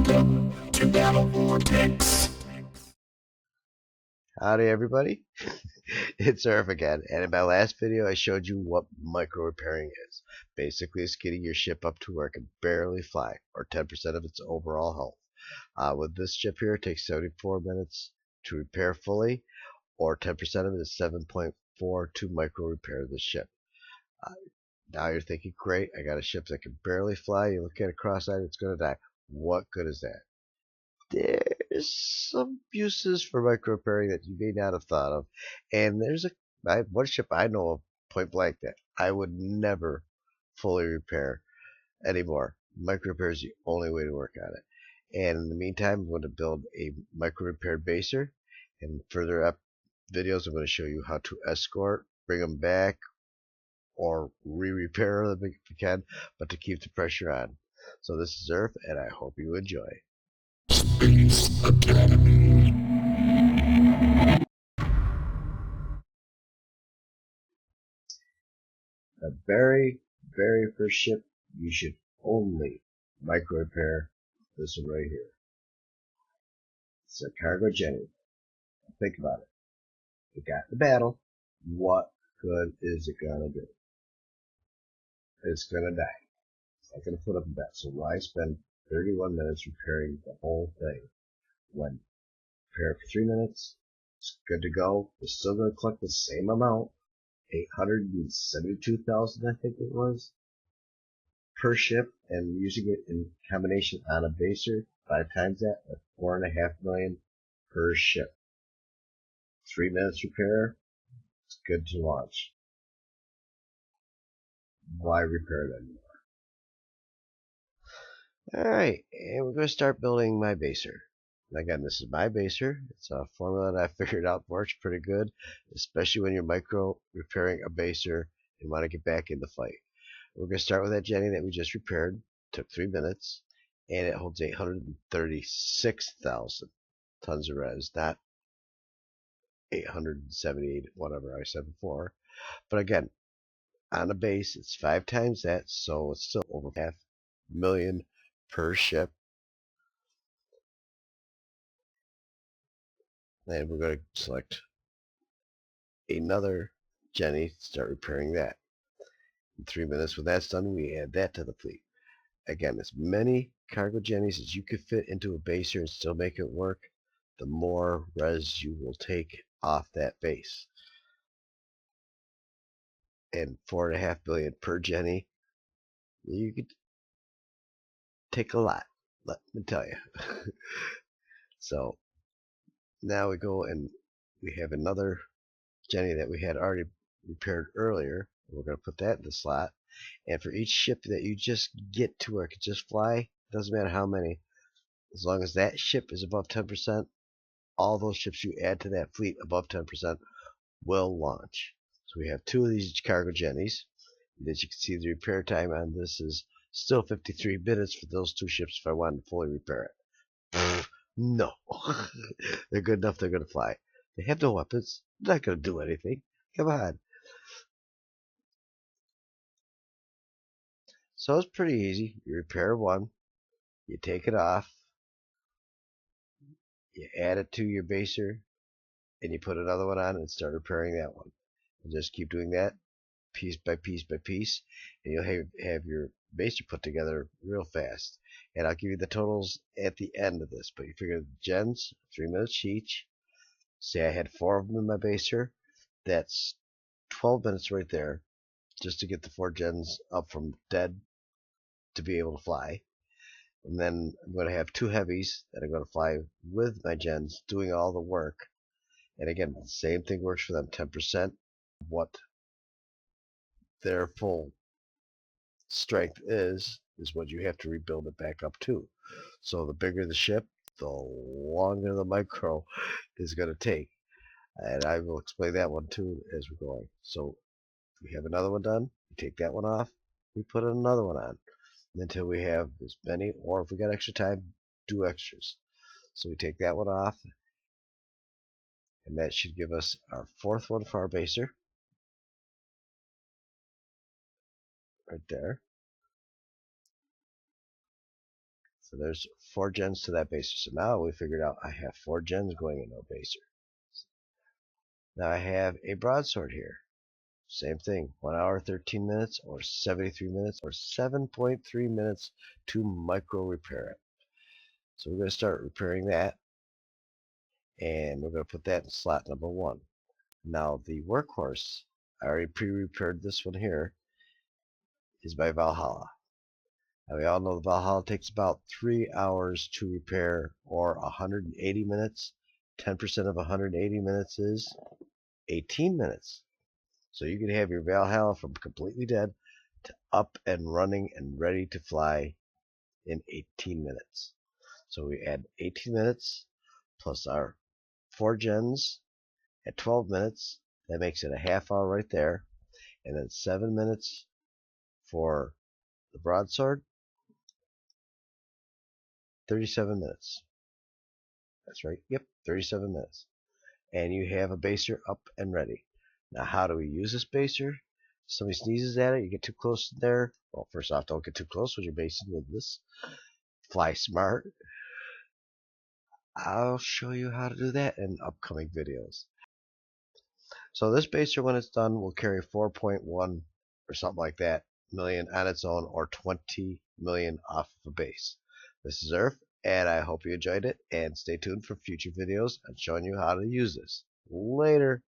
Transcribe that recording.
Welcome to Battle Vortex. Howdy everybody, it's Irv again, and in my last video I showed you what micro repairing is. Basically it's getting your ship up to where it can barely fly, or 10% of its overall health. With this ship here it takes 74 minutes to repair fully, or 10% of it is 7.4 to micro repair the ship. Now you're thinking, great, I got a ship that can barely fly, you look at it cross-eyed, it's going to die. What good is that? There's some uses for micro repairing that you may not have thought of, and there's one ship I know of point blank that I would never fully repair anymore. Micro repair is the only way to work on it. And in the meantime, I'm going to build a micro repaired baser, and further up videos I'm going to show you how to escort, bring them back, or re-repair them if you can, but to keep the pressure on. So this is Earth, and I hope you enjoy. Space Academy. The very first ship you should only micro repair this one right here. It's a cargo Jenny. Think about it. It got in the battle. What good is it gonna do? It's gonna die. It's not gonna put up a bet. So why spend 31 minutes repairing the whole thing when repair it for 3 minutes? It's good to go. It's still gonna collect the same amount. 872,000 I think it was per ship, and using it in combination on a baser, 5 times that, at 4.5 million per ship. 3 minutes repair, it's good to launch. Why repair it anymore? Alright, and we're going to start building my baser. Again, this is my baser. It's a formula that I figured out works pretty good, especially when you're micro repairing a baser and want to get back in the fight. We're going to start with that Jenny that we just repaired. Took 3 minutes, and it holds 836,000 tons of res, not 878, whatever I said before. But again, on a base, it's 5 times that, so it's still over 500,000 per ship. And we're going to select another Jenny, start repairing that. In 3 minutes, when that's done, we add that to the fleet. Again, as many cargo Jennies as you could fit into a baser and still make it work, the more res you will take off that base. And 4.5 billion per Jenny, you could take a lot, let me tell you. So now we go and we have another Jenny that we had already repaired earlier. We're going to put that in the slot. And for each ship that you just get to where it can just fly, doesn't matter how many, as long as that ship is above 10%, all those ships you add to that fleet above 10% will launch. So we have 2 of these cargo Jennies. And as you can see, the repair time on this is still 53 minutes for those 2 ships if I wanted to fully repair it. No. They're good enough, they're going to fly. They have no weapons. They're not going to do anything. Come on. So it's pretty easy. You repair one, you take it off, you add it to your baser, and you put another one on and start repairing that one. And just keep doing that piece by piece by piece, and you'll have your baser put together real fast. And I'll give you the totals at the end of this, but you figure the gens, 3 minutes each. Say I had 4 of them in my baser, that's 12 minutes right there, just to get the 4 gens up from dead to be able to fly. And then I'm going to have 2 heavies that are going to fly with my gens doing all the work. And again, the same thing works for them. 10% of what their full strength is what you have to rebuild it back up to. So the bigger the ship, the longer the micro is going to take. And I will explain that one too as we're going. So we have another one done, we take that one off, we put another one on until we have as many, or if we got extra time, do extras. So we take that one off, and that should give us our 4th one for our baser. Right there. So there's 4 gens to that baser. So now we figured out I have 4 gens going into a baser. Now I have a broadsword here. Same thing, 1 hour, 13 minutes, or 73 minutes, or 7.3 minutes to micro repair it. So we're going to start repairing that, and we're going to put that in slot number 1. Now the workhorse, I already pre-repaired this one here, is by Valhalla. Now we all know the Valhalla takes about 3 hours to repair, or 180 minutes. 10% of 180 minutes is 18 minutes. So you can have your Valhalla from completely dead to up and running and ready to fly in 18 minutes. So we add 18 minutes plus our 4 gens at 12 minutes. That makes it a half hour right there. And then 7 minutes for the broadsword. 37 minutes. That's right. Yep, 37 minutes. And you have a baser up and ready. Now, how do we use this baser? Somebody sneezes at it, you get too close to there. Well, first off, don't get too close when you're basing with this. Fly smart. I'll show you how to do that in upcoming videos. So this baser, when it's done, will carry 4.1 or something like that million on its own, or 20 million off of a base. This is Earth, and I hope you enjoyed it, and stay tuned for future videos on showing you how to use this. Later.